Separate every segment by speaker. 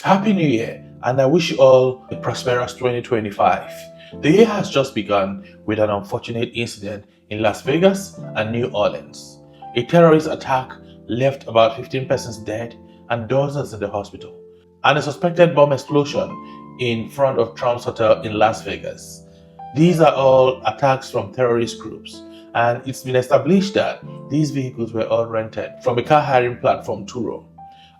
Speaker 1: Happy New Year, and I wish you all a prosperous 2025. The year has just begun with an unfortunate incident in Las Vegas and New Orleans. A terrorist attack left about 15 persons dead and dozens in the hospital, and a suspected bomb explosion in front of Trump's hotel in Las Vegas. These are all attacks from terrorist groups, and it's been established that these vehicles were all rented from a car hiring platform, Turo.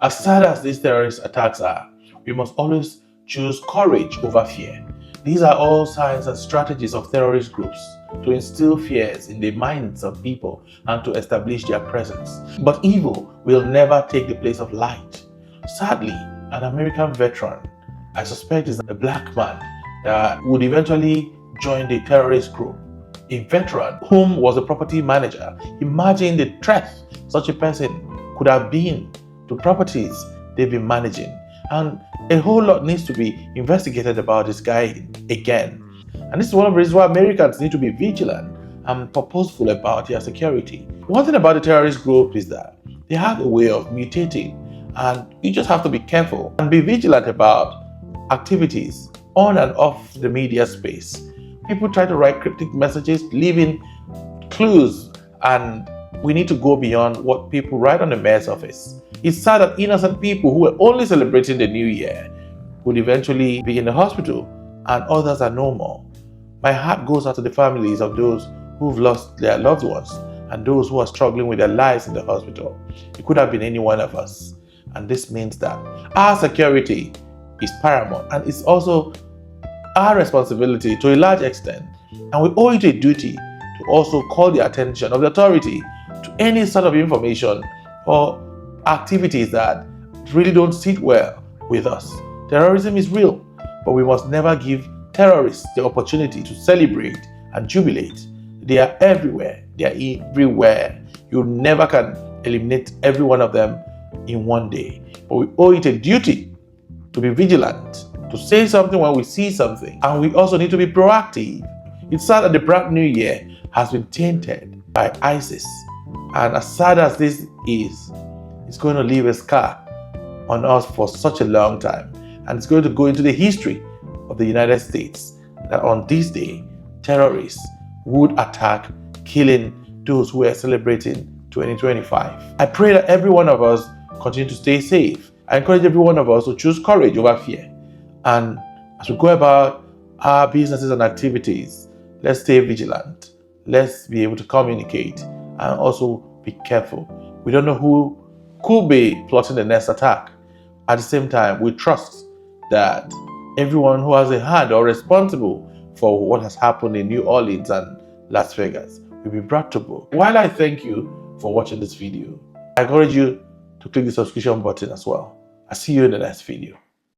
Speaker 1: As sad as these terrorist attacks are, we must always choose courage over fear. These are all signs and strategies of terrorist groups to instill fears in the minds of people and to establish their presence. But evil will never take the place of light. Sadly, an American veteran, I suspect is a black man, that would eventually join the terrorist group. A veteran whom was a property manager. Imagine the threat such a person could have been to properties they've been managing. And a whole lot needs to be investigated about this guy again. And this is one of the reasons why Americans need to be vigilant and purposeful about their security. One thing about the terrorist group is that they have a way of mutating, and you just have to be careful and be vigilant about activities on and off the media space. People try to write cryptic messages, leaving clues, and we need to go beyond what people write on the mayor's office. It's sad that innocent people who were only celebrating the new year would eventually be in the hospital and others are no more. My heart goes out to the families of those who've lost their loved ones and those who are struggling with their lives in the hospital. It could have been any one of us. And this means that our security is paramount, and it's also our responsibility to a large extent. And we owe it a duty to also call the attention of the authority to any sort of information or activities that really don't sit well with us. Terrorism is real, but we must never give terrorists the opportunity to celebrate and jubilate. They are everywhere. They are everywhere. You never can eliminate every one of them in one day. But we owe it a duty to be vigilant, to say something when we see something, and we also need to be proactive. It's sad that the brand new year has been tainted by ISIS, and as sad as this is, it's going to leave a scar on us for such a long time, and it's going to go into the history of the United States that on this day, terrorists would attack, killing those who are celebrating 2025. I pray that every one of us continue to stay safe. I encourage every one of us to choose courage over fear. And as we go about our businesses and activities, let's stay vigilant. Let's be able to communicate and also be careful. We don't know who could be plotting the next attack. At the same time, we trust that everyone who has a hand or responsible for what has happened in New Orleans and Las Vegas will be brought to book. While I thank you for watching this video, I encourage you to click the subscription button as well. I'll see you in the next video.